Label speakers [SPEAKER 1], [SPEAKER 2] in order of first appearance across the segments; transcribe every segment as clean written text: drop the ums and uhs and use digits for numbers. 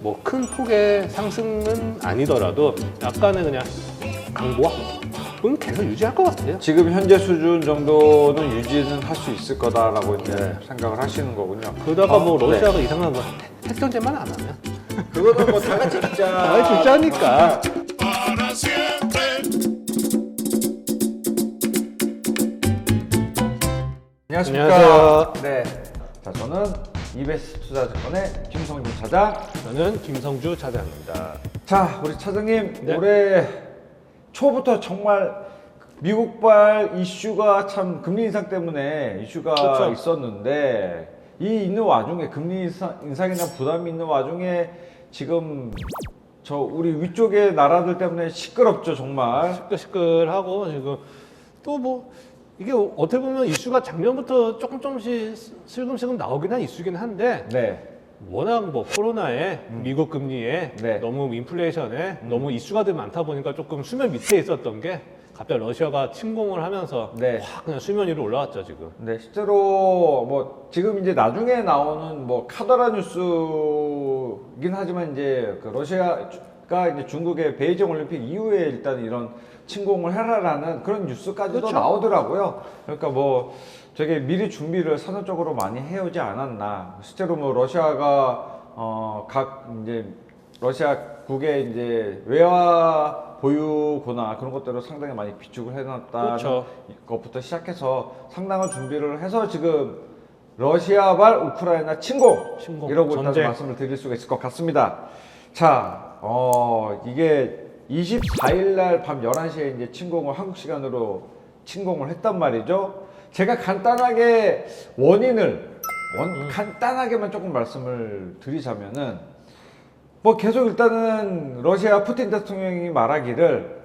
[SPEAKER 1] 뭐 큰 폭의 상승은 아니더라도 약간의 그냥 강보합은 계속 유지할 것 같아요.
[SPEAKER 2] 지금 현재 수준 정도는 유지는 할 수 있을 거다라고 이제 생각을 하시는 거군요.
[SPEAKER 1] 그러다가 뭐
[SPEAKER 2] 네.
[SPEAKER 1] 러시아가 이상한 거 핵전쟁만 안 하면
[SPEAKER 2] 그거는 뭐 다 같이 진짜
[SPEAKER 1] 아 진짜니까.
[SPEAKER 2] 안녕하십니까.
[SPEAKER 1] 안녕하세요.
[SPEAKER 2] 네. 자, 저는 이베스트 투자증권의 김성준 차장.
[SPEAKER 1] 저는 김성주 차장입니다.
[SPEAKER 2] 자, 우리 차장님,
[SPEAKER 1] 네.
[SPEAKER 2] 올해 초부터 정말 미국발 이슈가 참 금리 인상 때문에 이슈가
[SPEAKER 1] 그렇죠.
[SPEAKER 2] 있었는데 이 있는 와중에 금리 인상에 대한 부담이 있는 와중에 지금 저 우리 위쪽의 나라들 때문에 시끄럽죠, 정말.
[SPEAKER 1] 시끌시끌하고 지금 또 뭐 이게 어떻게 보면 이슈가 작년부터 조금씩 슬금슬금 나오긴 한 이슈긴 한데
[SPEAKER 2] 네.
[SPEAKER 1] 워낙 뭐 코로나에 미국 금리에
[SPEAKER 2] 네.
[SPEAKER 1] 너무 인플레이션에 너무 이슈가 들 많다 보니까 조금 수면 밑에 있었던 게 갑자기 러시아가 침공을 하면서
[SPEAKER 2] 네.
[SPEAKER 1] 확 그냥 수면 위로 올라왔죠 지금.
[SPEAKER 2] 네, 실제로 뭐 지금 이제 나중에 나오는 뭐 카더라 뉴스긴 하지만 이제 그 러시아가 이제 중국의 베이징 올림픽 이후에 일단 이런 침공을 해라라는 그런 뉴스까지도
[SPEAKER 1] 그렇죠.
[SPEAKER 2] 나오더라고요. 그러니까 뭐 저게 미리 준비를 산업적으로 많이 해오지 않았나. 실제로 뭐 러시아가 각 이제 러시아국의 이제 외화 보유고나 그런 것들을 상당히 많이 비축을 해놨다는
[SPEAKER 1] 그렇죠.
[SPEAKER 2] 것부터 시작해서 상당한 준비를 해서 지금 러시아발 우크라이나 침공,
[SPEAKER 1] 침공,
[SPEAKER 2] 이러고 일단
[SPEAKER 1] 전쟁.
[SPEAKER 2] 말씀을 드릴 수가 있을 것 같습니다. 자, 이게 24일 날 밤 11시에 이제 침공을 한국 시간으로 침공을 했단 말이죠. 제가 간단하게 원인을 간단하게만 조금 말씀을 드리자면은 뭐 계속 일단은 러시아 푸틴 대통령이 말하기를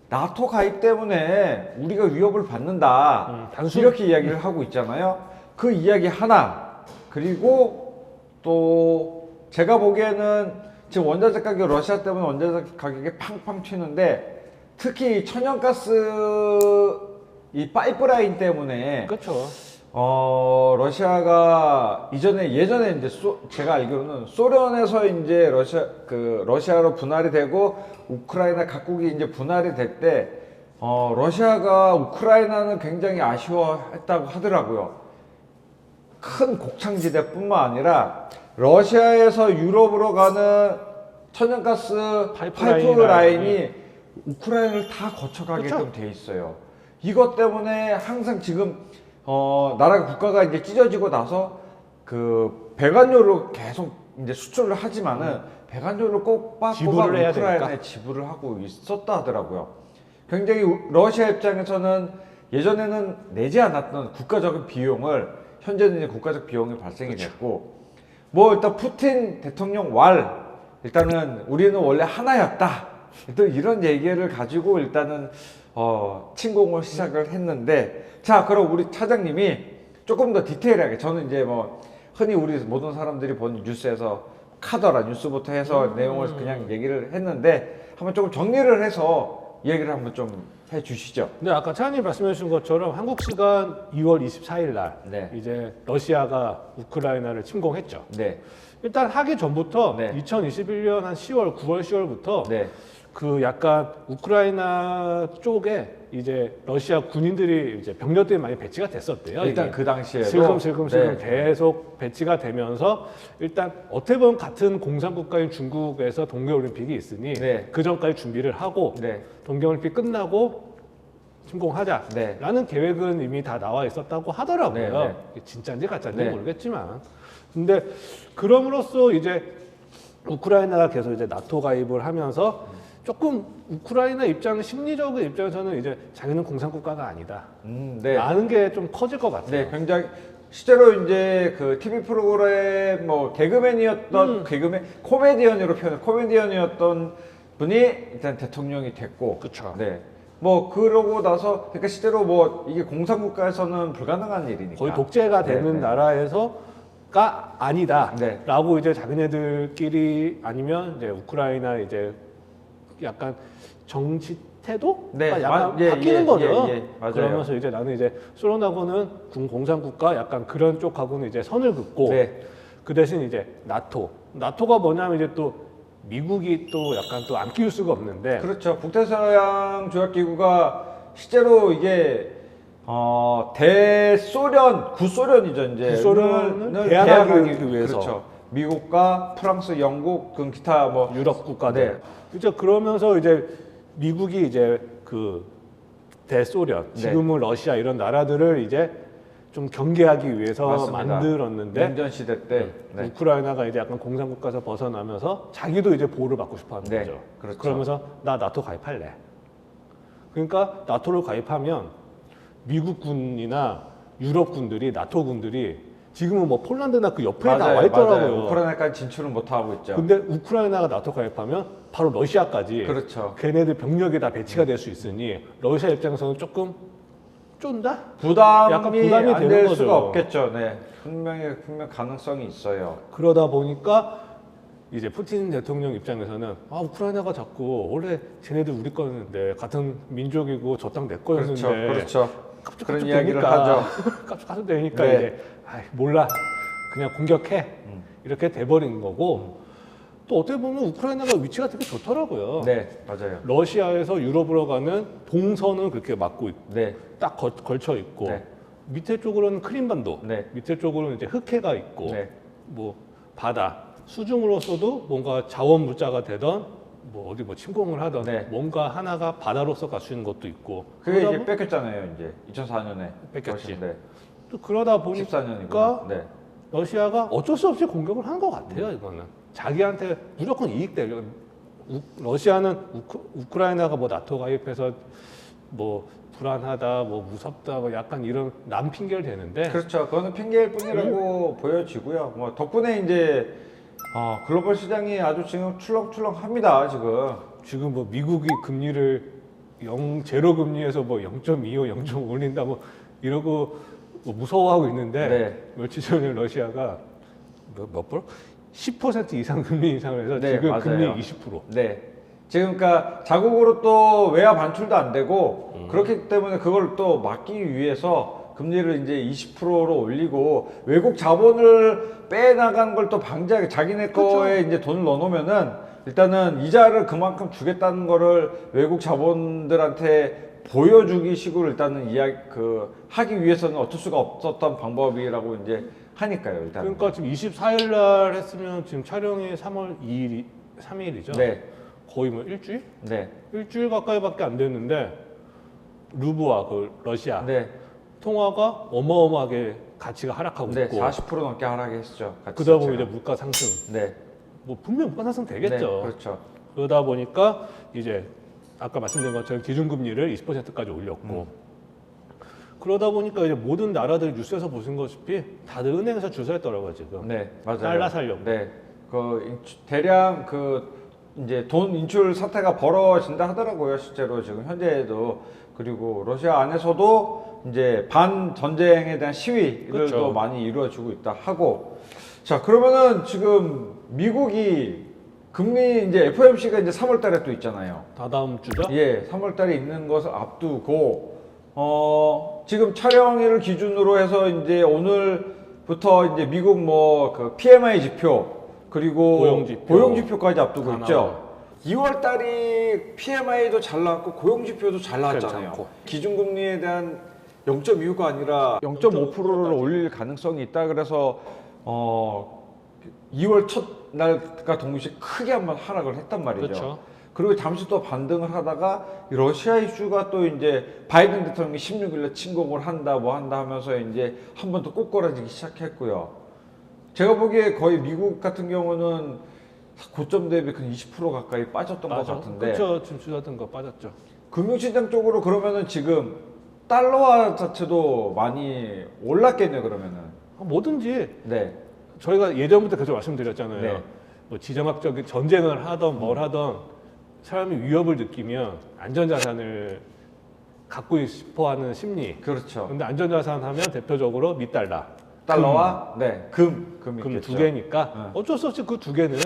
[SPEAKER 2] 나토 가입 때문에 우리가 위협을 받는다 이렇게 이야기를 하고 있잖아요. 그 이야기 하나, 그리고 또 제가 보기에는 지금 원자재 가격, 러시아 때문에 원자재 가격이 팡팡 튀는데 특히 천연가스 이 파이프라인 때문에
[SPEAKER 1] 그렇죠.
[SPEAKER 2] 러시아가 예전에 이제 제가 알기로는 소련에서 이제 러시아로 분할이 되고 우크라이나 각국이 이제 분할이 될 때 러시아가 우크라이나는 굉장히 아쉬워했다고 하더라고요. 큰 곡창지대뿐만 아니라 러시아에서 유럽으로 가는 천연가스 파이프라인이 우크라이나를 다 거쳐가게끔
[SPEAKER 1] 그렇죠.
[SPEAKER 2] 돼 있어요. 이것 때문에 항상 지금 국가가 이제 찢어지고 나서 그 배관료로 계속 이제 수출을 하지만은 배관료를 꼬박
[SPEAKER 1] 지불을 해야
[SPEAKER 2] 우크라이나에
[SPEAKER 1] 되니까.
[SPEAKER 2] 지불을 하고 있었다 하더라고요. 굉장히 러시아 입장에서는 예전에는 내지 않았던 국가적인 비용을 현재는 이제 국가적 비용이 발생이 됐고 뭐 일단 푸틴 대통령 일단은 우리는 원래 하나였다. 일단 이런 얘기를 가지고 일단은 침공을 시작을 했는데 자 그럼 우리 차장님이 조금 더 디테일하게 저는 이제 뭐 흔히 우리 모든 사람들이 보는 뉴스에서 카더라 뉴스부터 해서 내용을 그냥 얘기를 했는데 한번 조금 정리를 해서 얘기를 한번 좀 해주시죠.
[SPEAKER 1] 근데 아까 차장님 말씀해 주신 것처럼 한국 시간 2월 24일 날
[SPEAKER 2] 네.
[SPEAKER 1] 이제 러시아가 우크라이나를 침공했죠.
[SPEAKER 2] 네.
[SPEAKER 1] 일단 하기 전부터
[SPEAKER 2] 네.
[SPEAKER 1] 2021년 한 10월, 9월, 10월부터
[SPEAKER 2] 네.
[SPEAKER 1] 그 약간 우크라이나 쪽에 이제 러시아 군인들이 이제 병력들이 많이 배치가 됐었대요.
[SPEAKER 2] 일단
[SPEAKER 1] 이게
[SPEAKER 2] 그 당시에도
[SPEAKER 1] 슬금슬금
[SPEAKER 2] 네.
[SPEAKER 1] 계속 배치가 되면서 일단 어떻게 보면 같은 공산국가인 중국에서 동계올림픽이 있으니
[SPEAKER 2] 네.
[SPEAKER 1] 그 전까지 준비를 하고
[SPEAKER 2] 네.
[SPEAKER 1] 동계올림픽 끝나고 침공하자라는 계획은 이미 다 나와 있었다고 하더라고요.
[SPEAKER 2] 네, 네.
[SPEAKER 1] 이게 진짜인지 가짜인지
[SPEAKER 2] 네.
[SPEAKER 1] 모르겠지만 근데 그럼으로써 이제 우크라이나가 계속 이제 나토 가입을 하면서 조금 우크라이나 심리적인 입장에서는 이제 자기는 공산국가가 아니다.
[SPEAKER 2] 네.
[SPEAKER 1] 라는 게 좀 커질 것 같아요.
[SPEAKER 2] 네, 굉장히 실제로 이제 그 TV 프로그램 뭐 개그맨이었던 코미디언이었던 분이 일단 대통령이 됐고,
[SPEAKER 1] 그쵸.
[SPEAKER 2] 네, 뭐 그러고 나서 그러니까 실제로 뭐 이게 공산국가에서는 불가능한 일이니까
[SPEAKER 1] 거의 독재가
[SPEAKER 2] 네,
[SPEAKER 1] 되는
[SPEAKER 2] 네.
[SPEAKER 1] 나라에서가 아니다라고
[SPEAKER 2] 네.
[SPEAKER 1] 이제 자기네들끼리 아니면 이제 우크라이나 이제 약간 정치 태도가
[SPEAKER 2] 네,
[SPEAKER 1] 약간
[SPEAKER 2] 예,
[SPEAKER 1] 바뀌는
[SPEAKER 2] 예,
[SPEAKER 1] 거죠.
[SPEAKER 2] 예, 맞아요.
[SPEAKER 1] 그러면서 이제 나는 이제 소련하고는 공산국가 약간 그런 쪽하고는 이제 선을 긋고
[SPEAKER 2] 네.
[SPEAKER 1] 그 대신 이제 나토 나토가 뭐냐면 이제 또 미국이 또 약간 또 안 끼울 수가 없는데
[SPEAKER 2] 그렇죠. 북대서양 조약기구가 실제로 이게 대소련, 구소련이죠. 이제
[SPEAKER 1] 구소련을 대항하기 위해서.
[SPEAKER 2] 그렇죠. 미국과 프랑스, 영국, 그 기타 뭐
[SPEAKER 1] 유럽 국가들.
[SPEAKER 2] 네.
[SPEAKER 1] 그렇죠. 그러면서 이제 미국이 이제 그 대소련,
[SPEAKER 2] 네.
[SPEAKER 1] 지금은 러시아 이런 나라들을 이제 좀 경계하기 위해서
[SPEAKER 2] 맞습니다.
[SPEAKER 1] 만들었는데
[SPEAKER 2] 냉전 시대 때. 네.
[SPEAKER 1] 우크라이나가 이제 약간 공산국가에서 벗어나면서 자기도 이제 보호를 받고 싶어하는
[SPEAKER 2] 네,
[SPEAKER 1] 거죠.
[SPEAKER 2] 그렇죠.
[SPEAKER 1] 그러면서 나 나토 가입할래. 그러니까 나토를 가입하면 미국 군이나 유럽 군들이 나토 군들이 지금은 뭐 폴란드나 그 옆에 나와 있더라고요.
[SPEAKER 2] 맞아요. 우크라이나까지 진출은 못 하고 있죠.
[SPEAKER 1] 근데 우크라이나가 나토 가입하면 바로 러시아까지
[SPEAKER 2] 그렇죠.
[SPEAKER 1] 걔네들 병력이 다 배치가 될 수 있으니 러시아 입장에서는 조금 쫀다? 약간
[SPEAKER 2] 부담이
[SPEAKER 1] 부담이
[SPEAKER 2] 안
[SPEAKER 1] 되는
[SPEAKER 2] 될
[SPEAKER 1] 거죠.
[SPEAKER 2] 수가 없겠죠. 네. 분명 가능성이 있어요.
[SPEAKER 1] 그러다 보니까 이제 푸틴 대통령 입장에서는 우크라이나가 자꾸 원래 쟤네들 우리 거였는데 같은 민족이고 저 땅 내 거였는데
[SPEAKER 2] 그렇죠.
[SPEAKER 1] 깝죽깝죽
[SPEAKER 2] 그런 이야기를
[SPEAKER 1] 되니까,
[SPEAKER 2] 하죠.
[SPEAKER 1] 깝죽깝죽 되니까
[SPEAKER 2] 네.
[SPEAKER 1] 이제 몰라 그냥 공격해 이렇게 돼버린 거고 또 어떻게 보면 우크라이나가 위치가 되게 좋더라고요.
[SPEAKER 2] 네, 맞아요.
[SPEAKER 1] 러시아에서 유럽으로 가는 동선은 그렇게 막고
[SPEAKER 2] 네,
[SPEAKER 1] 딱 걸쳐 있고
[SPEAKER 2] 네.
[SPEAKER 1] 밑에 쪽으로는 크림반도,
[SPEAKER 2] 네.
[SPEAKER 1] 밑에 쪽으로는 이제 흑해가 있고
[SPEAKER 2] 네.
[SPEAKER 1] 뭐 바다 수중으로서도 뭔가 자원 물자가 되던 뭐 어디 뭐 침공을 하던
[SPEAKER 2] 네.
[SPEAKER 1] 뭔가 하나가 바다로서 갈 수 있는 것도 있고
[SPEAKER 2] 그게
[SPEAKER 1] 그러다
[SPEAKER 2] 이제
[SPEAKER 1] 보-
[SPEAKER 2] 뺏겼잖아요. 이제 2004년에
[SPEAKER 1] 뺏겼지.
[SPEAKER 2] 네.
[SPEAKER 1] 또 그러다 보니까
[SPEAKER 2] 14년이구나. 네.
[SPEAKER 1] 러시아가 어쩔 수 없이 공격을 한 것 같아요. 이거는 자기한테 무조건 이익되려. 러시아는 우크라이나가 뭐 나토 가입해서 뭐 불안하다, 뭐 무섭다, 뭐 약간 이런 남 핑계를 대는데
[SPEAKER 2] 그렇죠. 그거는 핑계일 뿐이라고 보여지고요. 뭐 덕분에 이제 글로벌 시장이 아주 지금 출렁출렁합니다.
[SPEAKER 1] 지금 뭐 미국이 금리를 제로 금리에서 뭐 0.25, 0.5 올린다 뭐 이러고 뭐 무서워하고 있는데
[SPEAKER 2] 네.
[SPEAKER 1] 며칠 전에 러시아가 몇 프로? 10% 이상 금리 인상을 해서
[SPEAKER 2] 네,
[SPEAKER 1] 지금
[SPEAKER 2] 맞아요.
[SPEAKER 1] 금리 20%.
[SPEAKER 2] 네. 지금 그러니까 자국으로 또 외화 반출도 안 되고 그렇기 때문에 그걸 또 막기 위해서 금리를 이제 20%로 올리고 외국 자본을 빼나간 걸 또 방지하게 자기네 거에 이제 돈을 넣어놓으면은 일단은 이자를 그만큼 주겠다는 거를 외국 자본들한테 보여주기 식으로 일단은 하기 위해서는 어쩔 수가 없었던 방법이라고 이제 하니까요. 일단.
[SPEAKER 1] 그러니까 지금 24일 날 했으면 지금 촬영이 3월 2일, 3일이죠.
[SPEAKER 2] 네.
[SPEAKER 1] 거의 뭐 일주일?
[SPEAKER 2] 네.
[SPEAKER 1] 일주일 가까이밖에 안 됐는데 루브와 그 러시아
[SPEAKER 2] 네.
[SPEAKER 1] 통화가 어마어마하게 가치가 하락하고
[SPEAKER 2] 네.
[SPEAKER 1] 있고
[SPEAKER 2] 40% 넘게 하락했죠. 가치
[SPEAKER 1] 그러다 보면
[SPEAKER 2] 자체가.
[SPEAKER 1] 이제 물가 상승
[SPEAKER 2] 네.
[SPEAKER 1] 뭐 분명 물가 상승 되겠죠.
[SPEAKER 2] 네. 그렇죠.
[SPEAKER 1] 그러다 보니까 이제 아까 말씀드린 것처럼 기준금리를 20%까지 올렸고 그러다 보니까 이제 모든 나라들 뉴스에서 보신 것이피 다들 은행에서 줄 서있더라고요 지금.
[SPEAKER 2] 네, 맞아요.
[SPEAKER 1] 달러 살려고.
[SPEAKER 2] 네, 대량 이제 돈 인출 사태가 벌어진다 하더라고요. 실제로 지금 현재에도. 그리고 러시아 안에서도 이제 반 전쟁에 대한 시위를
[SPEAKER 1] 그렇죠.
[SPEAKER 2] 또 많이 이루어지고 있다 하고. 자, 그러면은 지금 미국이 금리 이제 FOMC가 이제 3월달에 또 있잖아요.
[SPEAKER 1] 다다음 주죠?
[SPEAKER 2] 예, 3월달에 있는 것을 앞두고 지금 촬영일을 기준으로 해서 이제 오늘부터 이제 미국 그 PMI 지표 그리고 고용지표까지 앞두고
[SPEAKER 1] 다
[SPEAKER 2] 있죠.
[SPEAKER 1] 나와요.
[SPEAKER 2] 2월 달이 PMI도 잘 나왔고 고용지표도 잘 나왔잖아요.
[SPEAKER 1] 괜찮고.
[SPEAKER 2] 기준금리에 대한 0.25가 아니라 0.5%를 올릴 가능성이 있다. 그래서 2월 첫 날과 동시에 크게 한번 하락을 했단 말이죠.
[SPEAKER 1] 그렇죠.
[SPEAKER 2] 그리고 잠시 또 반등을 하다가 이 러시아 이슈가 또 이제 바이든 대통령이 16일에 침공을 한다 뭐 한다 하면서 이제 한 번 더 꼬꾸라지기 시작했고요. 제가 보기에 거의 미국 같은 경우는 고점 대비 한 20% 가까이 빠졌던 것 같은데.
[SPEAKER 1] 그렇죠. 지금 주셨던 거 빠졌죠.
[SPEAKER 2] 금융시장 쪽으로 그러면은 지금 달러화 자체도 많이 올랐겠네요. 그러면은.
[SPEAKER 1] 뭐든지
[SPEAKER 2] 네.
[SPEAKER 1] 저희가 예전부터 계속 말씀드렸잖아요.
[SPEAKER 2] 네.
[SPEAKER 1] 뭐 지정학적인 전쟁을 하던 뭘 하던 사람이 위협을 느끼면 안전자산을 갖고 싶어하는 심리.
[SPEAKER 2] 그렇죠.
[SPEAKER 1] 근데 안전자산 하면 대표적으로 미달러,
[SPEAKER 2] 달러와 금이
[SPEAKER 1] 금
[SPEAKER 2] 있겠죠.
[SPEAKER 1] 두 개니까
[SPEAKER 2] 네.
[SPEAKER 1] 어쩔 수 없이 그 두 개는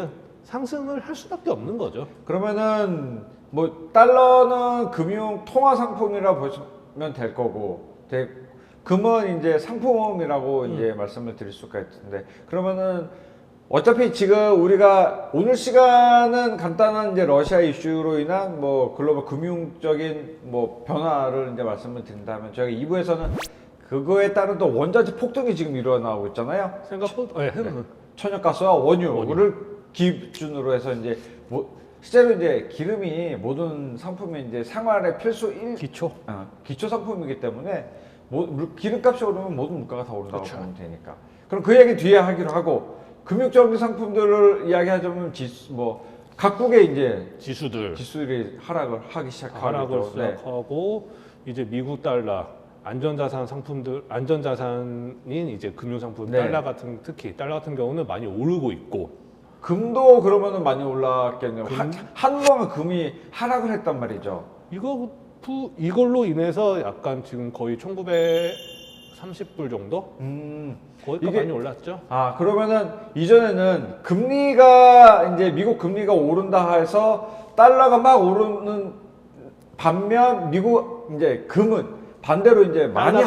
[SPEAKER 1] 상승을 할 수밖에 없는 거죠.
[SPEAKER 2] 그러면은 뭐 달러는 금융 통화 상품이라 보시면 될 거고, 금은 이제 상품이라고 이제 말씀을 드릴 수가 있는데, 그러면은 어차피 지금 우리가 오늘 시간은 간단한 이제 러시아 이슈로 인한 뭐 글로벌 금융적인 뭐 변화를 이제 말씀을 드린다면 저희가 2부에서는 그거에 따른 또 원자재 폭등이 지금 일어나고 있잖아요.
[SPEAKER 1] 생각보다
[SPEAKER 2] 천연가스와 원유를 기준으로 해서 이제 실제로 이제 기름이 모든 상품의 이제 생활의 필수 기초 상품이기 때문에 기름값이 오르면 모든 물가가 다 오른다고
[SPEAKER 1] 그렇죠.
[SPEAKER 2] 보면 되니까. 그럼 그 얘기 뒤에 하기로 하고 금융적인 상품들을 이야기하자면 각국의 이제 지수들이 하락을 하기
[SPEAKER 1] 하락을
[SPEAKER 2] 시작하고
[SPEAKER 1] 시작하고 이제 미국 달러 안전자산 상품들 안전자산인 이제 금융상품
[SPEAKER 2] 네.
[SPEAKER 1] 특히 달러 같은 경우는 많이 오르고 있고
[SPEAKER 2] 금도 그러면은 많많이 올랐겠네요. 한동안 금이 하락을 했단 말이죠.
[SPEAKER 1] 이걸로 인해서 약간 지금 거의 1930불 정도? 거기까지 많이 올랐죠.
[SPEAKER 2] 아, 그러면은 이전에는 금리가 이제 미국 금리가 오른다 해서 달러가 막 오르는 반면 미국 이제 금은 반대로 이제 많이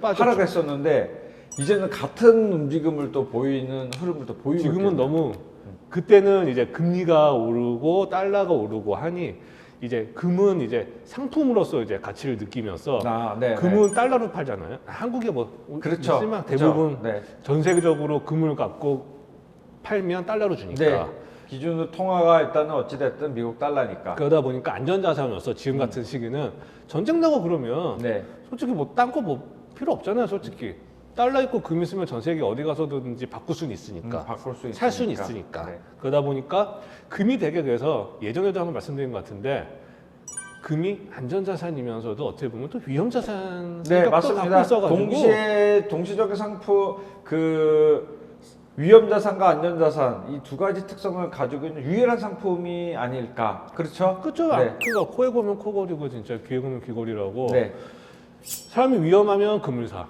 [SPEAKER 2] 하락했었는데 이제는 같은 움직임을 또 보이는 흐름을 또 보이고
[SPEAKER 1] 지금은 너무 그때는 이제 금리가 오르고 달러가 오르고 하니 이제 금은 이제 상품으로서 이제 가치를 느끼면서 금은 달러로 팔잖아요. 한국에 뭐
[SPEAKER 2] 그렇죠.
[SPEAKER 1] 있지만 대부분
[SPEAKER 2] 네.
[SPEAKER 1] 전 세계적으로 금을 갖고 팔면 달러로 주니까
[SPEAKER 2] 네. 기준으로 통화가 일단은 어찌됐든 미국 달러니까.
[SPEAKER 1] 그러다 보니까 안전자산으로서 지금 같은 시기는 전쟁 나고 그러면
[SPEAKER 2] 네.
[SPEAKER 1] 솔직히 뭐 딴 거 뭐 필요 없잖아요. 솔직히 달러 있고 금 있으면 전 세계 어디 가서든지 바꿀 수는 있으니까
[SPEAKER 2] 바꿀 수
[SPEAKER 1] 살 수는 있으니까.
[SPEAKER 2] 네.
[SPEAKER 1] 그러다 보니까 금이 되게 그래서 예전에도 한번 말씀드린 것 같은데 금이 안전자산이면서도 어떻게 보면 또 위험자산
[SPEAKER 2] 네,
[SPEAKER 1] 성격도
[SPEAKER 2] 맞습니다.
[SPEAKER 1] 갖고 있어가지고
[SPEAKER 2] 동시적인 상품 위험자산과 안전자산 이 두 가지 특성을 가지고 있는 유일한 상품이 아닐까. 그렇죠?
[SPEAKER 1] 그렇죠.
[SPEAKER 2] 네.
[SPEAKER 1] 그러니까 코에 고면 코걸이고 진짜 귀에 고면 귀걸이라고.
[SPEAKER 2] 네.
[SPEAKER 1] 사람이 위험하면 금을 사.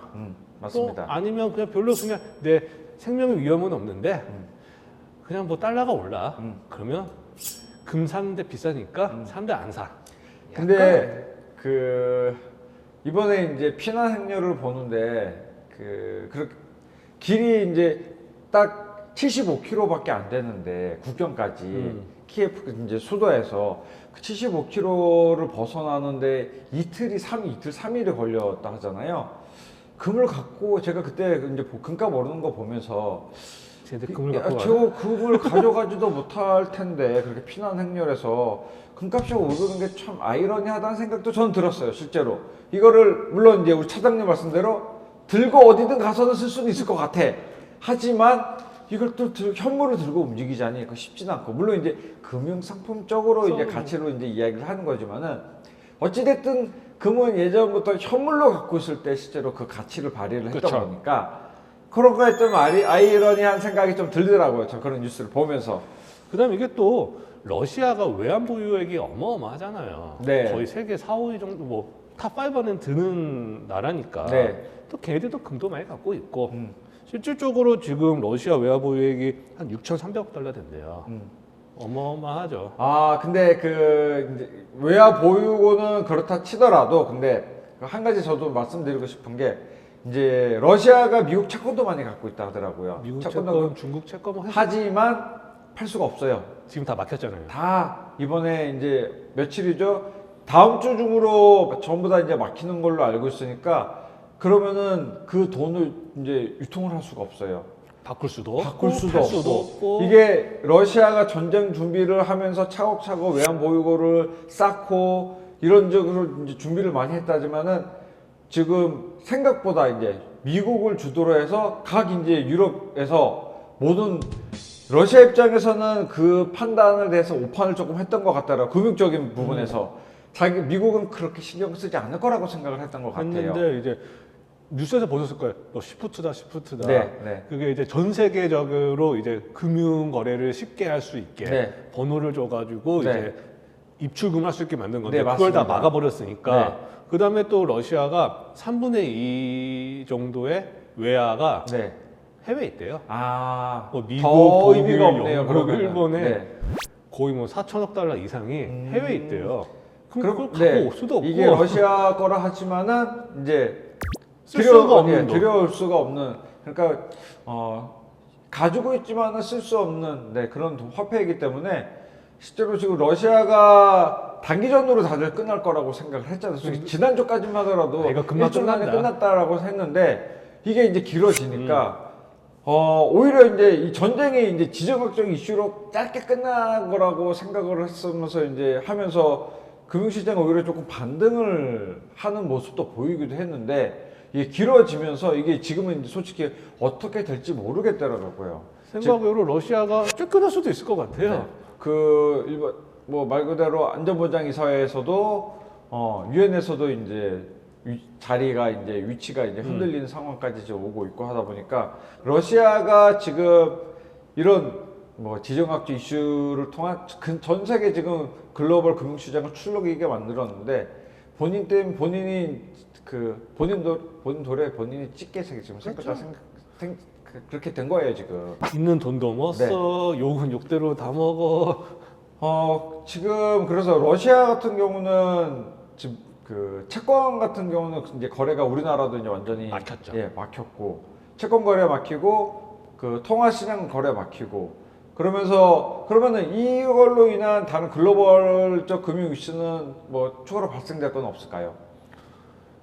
[SPEAKER 2] 맞습니다.
[SPEAKER 1] 또 아니면 그냥 별로 그냥 내 생명의 위험은 없는데 그냥 뭐 달러가 올라. 그러면 금 사는데 비싸니까 사람들 안 사.
[SPEAKER 2] 근데 이번에 이제 피난 행렬을 보는데 그렇게 길이 이제 딱 75km밖에 안 되는데 국경까지 키예프 이제 수도에서 그 75km를 벗어나는데 이틀 3일이 걸렸다 하잖아요. 금을 갖고 제가 그때 이제 금값 오르는 거 보면서
[SPEAKER 1] 쟤들 금을 갖고
[SPEAKER 2] 저 금을 가져가지도 못할 텐데 그렇게 피난 행렬에서 금값이 오르는 게 참 아이러니하다는 생각도 저는 들었어요. 실제로 이거를 물론 이제 우리 차장님 말씀대로 들고 어디든 가서는 쓸 수는 있을 것 같아. 하지만 이걸 또 현물을 들고 움직이자니 그거 쉽지는 않고 물론 이제 금융 상품적으로 이제 가치로 이제 이야기를 하는 거지만은 어찌됐든 금은 예전부터 현물로 갖고 있을 때 실제로 그 가치를 발휘를 했던
[SPEAKER 1] 그쵸.
[SPEAKER 2] 거니까 그런 거에 좀 아이러니한 생각이 좀 들더라고요. 저 그런 뉴스를 보면서.
[SPEAKER 1] 그다음에 이게 또 러시아가 외환 보유액이 어마어마하잖아요.
[SPEAKER 2] 네.
[SPEAKER 1] 거의 세계 4, 5위 정도 뭐 탑 5는 드는 나라니까.
[SPEAKER 2] 네.
[SPEAKER 1] 또 걔네들도 금도 많이 갖고 있고 실질적으로 지금 러시아 외환 보유액이 한 6,300억 달러 된대요. 어마어마하죠.
[SPEAKER 2] 아, 근데 이제 외화 보유고는 그렇다 치더라도 근데 한 가지 저도 말씀드리고 싶은 게 이제 러시아가 미국 채권도 많이 갖고 있다 하더라고요.
[SPEAKER 1] 미국
[SPEAKER 2] 채권도
[SPEAKER 1] 채권, 중국 채권 뭐
[SPEAKER 2] 하지만 팔 수가 없어요.
[SPEAKER 1] 지금 다 막혔잖아요.
[SPEAKER 2] 다 이번에 이제 며칠이죠? 다음 주 중으로 전부 다 이제 막히는 걸로 알고 있으니까 그러면은 그 돈을 이제 유통을 할 수가 없어요.
[SPEAKER 1] 바꿀 수도
[SPEAKER 2] 바꿀
[SPEAKER 1] 없고,
[SPEAKER 2] 수도
[SPEAKER 1] 팔
[SPEAKER 2] 없고. 이게 러시아가 전쟁 준비를 하면서 차곡차곡 외환 보유고를 쌓고 이런 쪽으로 이제 준비를 많이 했다지만은 지금 생각보다 이제 미국을 주도로 해서 각 이제 유럽에서 모든 러시아 입장에서는 그 판단을 대해서 오판을 조금 했던 것 같더라고요. 금융적인 부분에서. 미국은 그렇게 신경 쓰지 않을 거라고 생각을 했던 것 같아요.
[SPEAKER 1] 했는데 이제 뉴스에서 보셨을 거예요. 너 시프트다.
[SPEAKER 2] 네.
[SPEAKER 1] 그게 이제 전 세계적으로 이제 금융 거래를 쉽게 할 수 있게
[SPEAKER 2] 네.
[SPEAKER 1] 번호를 줘가지고
[SPEAKER 2] 네.
[SPEAKER 1] 이제 입출금할 수 있게 만든 건데
[SPEAKER 2] 네,
[SPEAKER 1] 그걸 다
[SPEAKER 2] 맞습니다.
[SPEAKER 1] 막아버렸으니까
[SPEAKER 2] 네.
[SPEAKER 1] 그 다음에 또 러시아가 3분의 2 정도의 외화가
[SPEAKER 2] 네.
[SPEAKER 1] 해외에 있대요.
[SPEAKER 2] 아,
[SPEAKER 1] 뭐 미국,
[SPEAKER 2] 더
[SPEAKER 1] 독일,
[SPEAKER 2] 의미가 없네요.
[SPEAKER 1] 영국,
[SPEAKER 2] 그러면은.
[SPEAKER 1] 일본에
[SPEAKER 2] 네.
[SPEAKER 1] 거의 뭐 4천억 달러 이상이 해외에 있대요. 그럼 그걸 갖고
[SPEAKER 2] 네.
[SPEAKER 1] 올 수도 없고
[SPEAKER 2] 이게 러시아 거라 하지만은 이제
[SPEAKER 1] 쓸 수가 없는 돈.
[SPEAKER 2] 들여올 수가 없는. 그러니까 가지고 있지만은 쓸 수 없는 그런 화폐이기 때문에 실제로 지금 러시아가 단기전으로 다들 끝날 거라고 생각을 했잖아요. 솔직히 지난주까지만 하더라도
[SPEAKER 1] 이거 금방
[SPEAKER 2] 일주일 만에
[SPEAKER 1] 끝난다.
[SPEAKER 2] 끝났다라고 했는데 이게 이제 길어지니까 오히려 이제 이 전쟁이 이제 지정학적 이슈로 짧게 끝난 거라고 생각을 했으면서 이제 하면서 금융시장이 오히려 조금 반등을 하는 모습도 보이기도 했는데 이게 길어지면서 이게 지금은 이제 솔직히 어떻게 될지 모르겠더라고요.
[SPEAKER 1] 생각으로 러시아가 쫓겨날 수도 있을 것 같아요.
[SPEAKER 2] 네. 그 일본 뭐 말 그대로 안전보장이사회에서도 유엔에서도 이제 자리가 이제 위치가 이제 흔들리는 상황까지 이제 오고 있고 하다 보니까 러시아가 지금 이런 뭐 지정학적 이슈를 통한 전 세계 지금 글로벌 금융시장을 출렁이게 만들었는데 본인 때문에 본인이 본인 도래 본인이 찢게 지금 그렇게 된 거예요 지금.
[SPEAKER 1] 있는 돈도 못 써, 욕은 욕대로 다 먹어.
[SPEAKER 2] 지금 그래서 러시아 같은 경우는 지금 그 채권 같은 경우는 이제 거래가 우리나라도 이제 완전히
[SPEAKER 1] 막혔죠.
[SPEAKER 2] 예, 막혔고 채권 거래 막히고 그 통화 시장 거래 막히고 그러면은 이걸로 인한 다른 글로벌적 금융 이슈는 뭐 추가로 발생될 건 없을까요?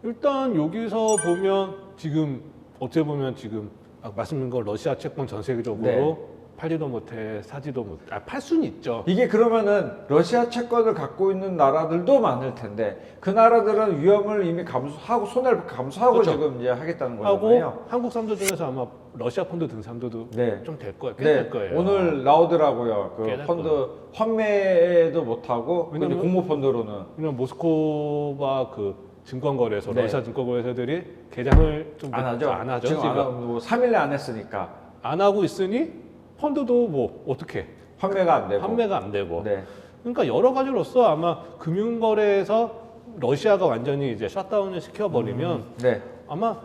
[SPEAKER 1] 일단 여기서 보면 지금 어째 보면 지금 말씀드린 거 러시아 채권 전 세계적으로
[SPEAKER 2] 네.
[SPEAKER 1] 팔지도 못해 사지도 못해 팔 수는 있죠.
[SPEAKER 2] 이게 그러면은 러시아 채권을 갖고 있는 나라들도 많을 텐데 그 나라들은 위험을 이미 감수하고 손해를 감수하고
[SPEAKER 1] 그렇죠.
[SPEAKER 2] 지금 이제 하겠다는
[SPEAKER 1] 하고
[SPEAKER 2] 거잖아요.
[SPEAKER 1] 한국 사람들 중에서 아마 러시아 펀드 든 사람들도
[SPEAKER 2] 네.
[SPEAKER 1] 좀 될 거예요. 꽤
[SPEAKER 2] 네,
[SPEAKER 1] 될 거예요.
[SPEAKER 2] 오늘 나오더라고요. 그
[SPEAKER 1] 꽤될
[SPEAKER 2] 펀드 환매도 못하고
[SPEAKER 1] 왜냐면-
[SPEAKER 2] 공모 펀드로는
[SPEAKER 1] 왜냐면 모스크바 그 증권거래소
[SPEAKER 2] 네.
[SPEAKER 1] 러시아 증권거래소들이 개장을 좀
[SPEAKER 2] 안 하죠.
[SPEAKER 1] 안 하죠.
[SPEAKER 2] 지금
[SPEAKER 1] 지금
[SPEAKER 2] 뭐 3일 안 했으니까
[SPEAKER 1] 안 하고 있으니 펀드도 뭐 어떻게
[SPEAKER 2] 환매가 안 되고.
[SPEAKER 1] 판매가 안 되고.
[SPEAKER 2] 네.
[SPEAKER 1] 그러니까 여러 가지로서 아마 금융거래에서 러시아가 완전히 이제 셧다운을 시켜버리면
[SPEAKER 2] 네.
[SPEAKER 1] 아마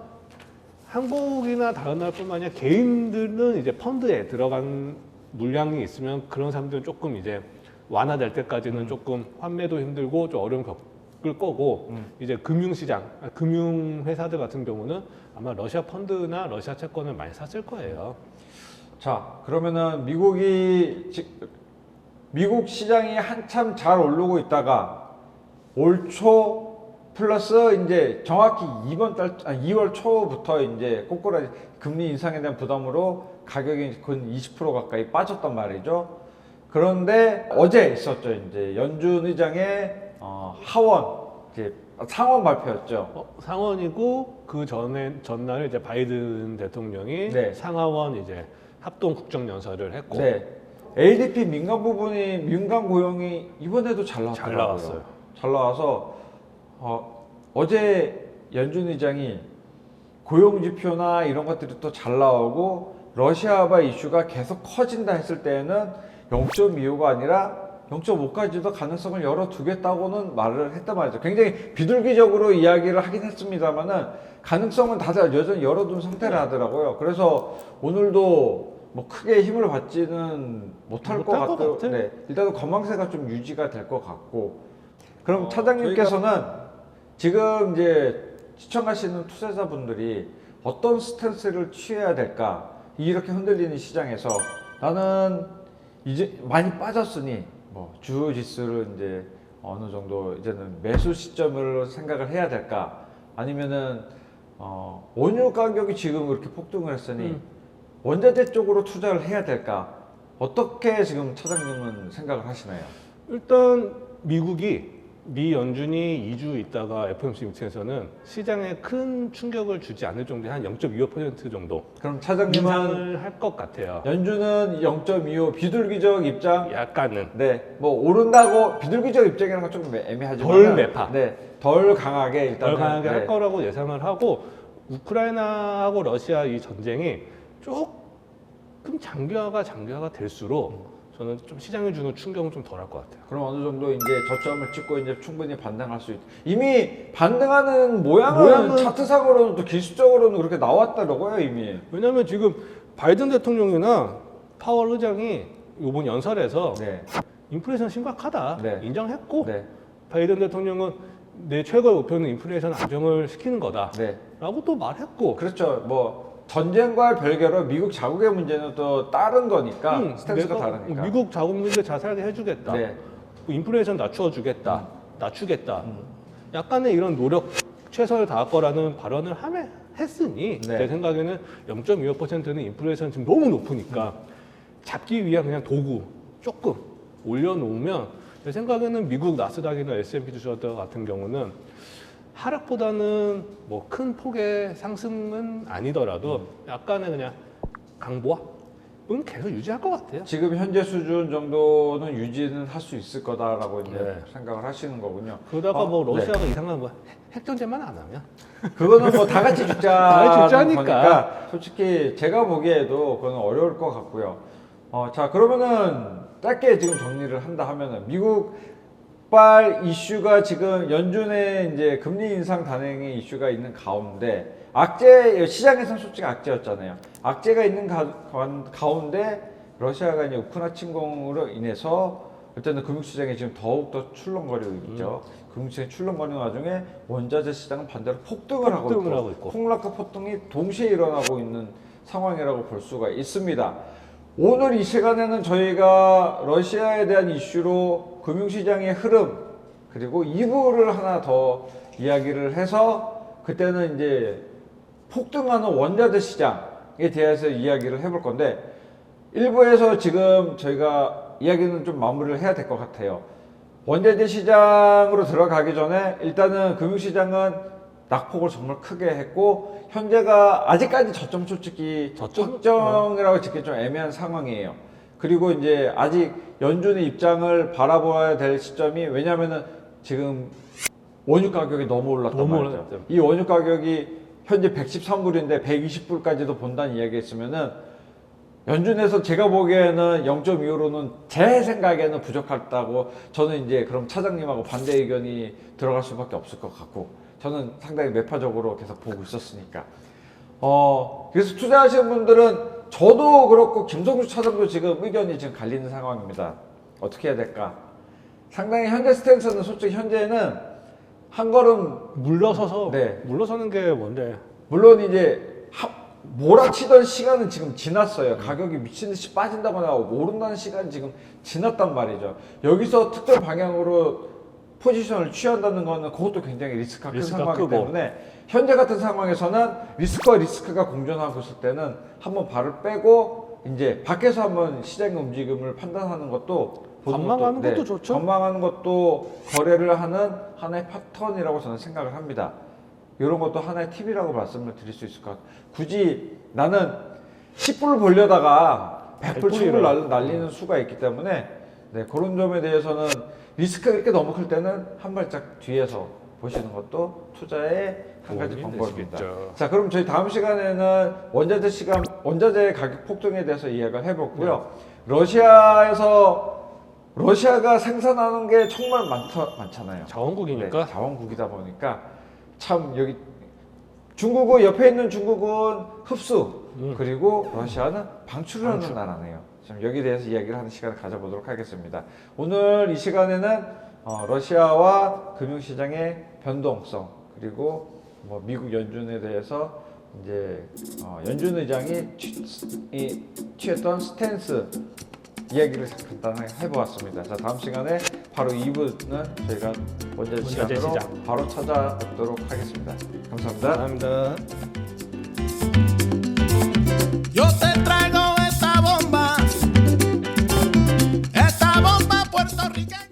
[SPEAKER 1] 한국이나 다른 나라뿐만 아니라 개인들은 이제 펀드에 들어간 물량이 있으면 그런 사람들은 조금 이제 완화될 때까지는 조금 환매도 힘들고 좀 어려움 겪을 거고 이제 금융시장, 금융회사들 같은 경우는 아마 러시아 펀드나 러시아 채권을 많이 샀을 거예요.
[SPEAKER 2] 자, 그러면은 미국 시장이 한참 잘 오르고 있다가 올 초 플러스 이제 정확히 2월 초부터 이제 꼬꾸라지 금리 인상에 대한 부담으로 가격이 근 20% 가까이 빠졌단 말이죠. 그런데 어제 있었죠. 이제 연준 의장의 하원 이제 상원 발표였죠.
[SPEAKER 1] 상원이고 그 전날 이제 바이든 대통령이
[SPEAKER 2] 네.
[SPEAKER 1] 상하원 이제 합동 국정연설을 했고
[SPEAKER 2] 네. ADP 민간 고용이 이번에도 잘 나왔더라고요.
[SPEAKER 1] 잘 나왔어요.
[SPEAKER 2] 잘 나와서 어제 연준 의장이 고용 지표나 이런 것들이 또 잘 나오고 러시아와 이슈가 계속 커진다 했을 때에는 0.25가 아니라 0.5까지도 가능성을 열어두겠다고는 말을 했단 말이죠. 굉장히 비둘기적으로 이야기를 하긴 했습니다만은 가능성은 다들 여전히 열어둔 상태라 하더라고요. 그래서 오늘도 뭐 크게 힘을 받지는 못할 것 같아요. 네, 일단은 건망세가 좀 유지가 될 것 같고. 그럼 차장님께서는 지금 이제 시청하시는 투자자분들이 어떤 스탠스를 취해야 될까? 이렇게 흔들리는 시장에서 나는 이제 많이 빠졌으니 뭐 주요 지수를 이제 어느 정도 이제는 매수 시점을 생각을 해야 될까? 아니면은 원유 가격이 지금 그렇게 폭등을 했으니 원자재 쪽으로 투자를 해야 될까? 어떻게 지금 차장님은 생각을 하시나요?
[SPEAKER 1] 일단 미 연준이 2주 있다가 FOMC 미팅에서는 시장에 큰 충격을 주지 않을 정도의 한 0.25% 정도
[SPEAKER 2] 그럼 차장님은
[SPEAKER 1] 인상을 할 것 같아요.
[SPEAKER 2] 연준은 0.25 비둘기적 입장.
[SPEAKER 1] 약간은
[SPEAKER 2] 네, 뭐 오른다고 비둘기적 입장이라는 건 조금 애매하지만
[SPEAKER 1] 덜 매파.
[SPEAKER 2] 네, 덜 강하게 일단
[SPEAKER 1] 덜 강하게 할 거라고 예상을 하고 우크라이나하고 러시아 이 전쟁이 조금 장기화가 될수록 저는 좀 시장에 주는 충격은 좀 덜할 것 같아요.
[SPEAKER 2] 그럼 어느 정도 이제 저점을 찍고 이제 충분히 반등할 수 있다. 이미 반등하는 모양은 차트상으로는 또 기술적으로는 그렇게 나왔더라고요 이미.
[SPEAKER 1] 왜냐하면 지금 바이든 대통령이나 파월 의장이 이번 연설에서
[SPEAKER 2] 네,
[SPEAKER 1] 인플레이션 심각하다
[SPEAKER 2] 네.
[SPEAKER 1] 인정했고
[SPEAKER 2] 네,
[SPEAKER 1] 바이든 대통령은 내 최고의 목표는 인플레이션 안정을 시키는 거다
[SPEAKER 2] 네.
[SPEAKER 1] 라고 또 말했고
[SPEAKER 2] 그렇죠. 뭐 전쟁과 별개로 미국 자국의 문제는 또 다른 거니까 스탠스가
[SPEAKER 1] 내가
[SPEAKER 2] 다르니까.
[SPEAKER 1] 미국 자국 문제 잘 살게 해주겠다.
[SPEAKER 2] 네.
[SPEAKER 1] 뭐 인플레이션 낮춰주겠다. 낮추겠다. 약간의 이런 노력 최선을 다할 거라는 발언을 했으니
[SPEAKER 2] 네.
[SPEAKER 1] 제 생각에는 0.25%는 인플레이션 지금 너무 높으니까 잡기 위한 그냥 도구 조금 올려놓으면 제 생각에는 미국 나스닥이나 S&P 주식 같은 경우는 하락보다는 뭐 큰 폭의 상승은 아니더라도 약간의 그냥 강보합은 계속 유지할 것 같아요.
[SPEAKER 2] 지금 현재 수준 정도는 유지는 할 수 있을 거다라고 이제
[SPEAKER 1] 네.
[SPEAKER 2] 생각을 하시는 거군요.
[SPEAKER 1] 그러다가 뭐
[SPEAKER 2] 네.
[SPEAKER 1] 러시아가 이상한 뭐 핵전쟁만 안 하면
[SPEAKER 2] 그거는 뭐 다 같이 죽자.
[SPEAKER 1] 다 같이 죽자니까.
[SPEAKER 2] 거니까 솔직히 제가 보기에도 그건 어려울 것 같고요. 자 그러면은 짧게 지금 정리를 한다 하면은 미국발 이슈가 지금 연준의 이제 금리 인상 단행의 이슈가 있는 가운데 악재 시장에서는 솔직히 악재였잖아요. 악재가 있는 가운데 러시아가 이제 우크라이나 침공으로 인해서 일단은 금융시장이 지금 더욱더 출렁거리고 있죠. 금융시장이 출렁거리는 와중에 원자재 시장은 반대로 폭등을 하고 있고 폭락과 폭등이 동시에 일어나고 있는 상황이라고 볼 수가 있습니다. 오늘 이 시간에는 저희가 러시아에 대한 이슈로 금융시장의 흐름 그리고 2부를 하나 더 이야기를 해서 그때는 이제 폭등하는 원자재 시장에 대해서 이야기를 해볼 건데 1부에서 지금 저희가 이야기는 좀 마무리를 해야 될 것 같아요. 원자재 시장으로 들어가기 전에 일단은 금융시장은 낙폭을 정말 크게 했고 현재가 아직까지 저점 솔직히 적정이라고 짓기 좀 애매한 상황이에요. 그리고 이제 아직 연준의 입장을 바라봐야 될 시점이 왜냐면은 지금 원유 가격이 너무 올랐단 말이죠. 이 원유 가격이 현재 113불인데 120불까지도 본다는 이야기가 있으면은 연준에서 제가 보기에는 0.25로는 제 생각에는 부족하다고 저는 이제 그럼 차장님하고 반대 의견이 들어갈 수밖에 없을 것 같고 저는 상당히 매파적으로 계속 보고 있었으니까 그래서 투자하시는 분들은 저도 그렇고 김성주 차장도 지금 의견이 지금 갈리는 상황입니다. 어떻게 해야 될까? 상당히 현재 스탠스는 솔직히 현재는 한 걸음
[SPEAKER 1] 물러서서
[SPEAKER 2] 네.
[SPEAKER 1] 물러서는 게 뭔데?
[SPEAKER 2] 물론 이제 몰아치던 시간은 지금 지났어요. 가격이 미친 듯이 빠진다거나 오른다는 시간이 지금 지났단 말이죠. 여기서 특정 방향으로 포지션을 취한다는 거는 그것도 굉장히 리스크가 큰 상황이기 때문에 현재 같은 상황에서는 리스크와 리스크가 공존하고 있을 때는 한번 발을 빼고 이제 밖에서 한번 시장의 움직임을 판단하는 것도
[SPEAKER 1] 관망하는 것도 좋죠.
[SPEAKER 2] 관망하는 것도 거래를 하는 하나의 패턴이라고 저는 생각을 합니다. 이런 것도 하나의 팁이라고 말씀을 드릴 수 있을 것 같아요. 굳이 나는 10불을 벌려다가 100불, 1000불 날리는 수가 있기 때문에 네, 그런 점에 대해서는 리스크가 이렇게 너무 클 때는 한 발짝 뒤에서 보시는 것도 투자의 한 가지 방법입니다. 자, 그럼 저희 다음 시간에는 원자재 가격 폭등에 대해서 이야기를 해봤고요. 러시아가 생산하는 게 정말 많잖아요.
[SPEAKER 1] 자원국이니까.
[SPEAKER 2] 네, 자원국이다 보니까 참 여기 중국은 옆에 있는 중국은 흡수 그리고 러시아는 방출을 하는 나라네요. 좀 여기에 대해서 이야기를 하는 시간을 가져보도록 하겠습니다. 오늘 이 시간에는 러시아와 금융시장의 변동성 그리고 뭐 미국 연준에 대해서 이제 연준 의장이 취했던 스탠스 이야기를 간단하게 해보았습니다. 자, 다음 시간에 바로 2부는 저희가 원자재 시장으로 바로 찾아뵙도록 하겠습니다. 감사합니다.
[SPEAKER 1] 감사합니다.
[SPEAKER 3] Yo te traigo esta bomba puertorriqueña.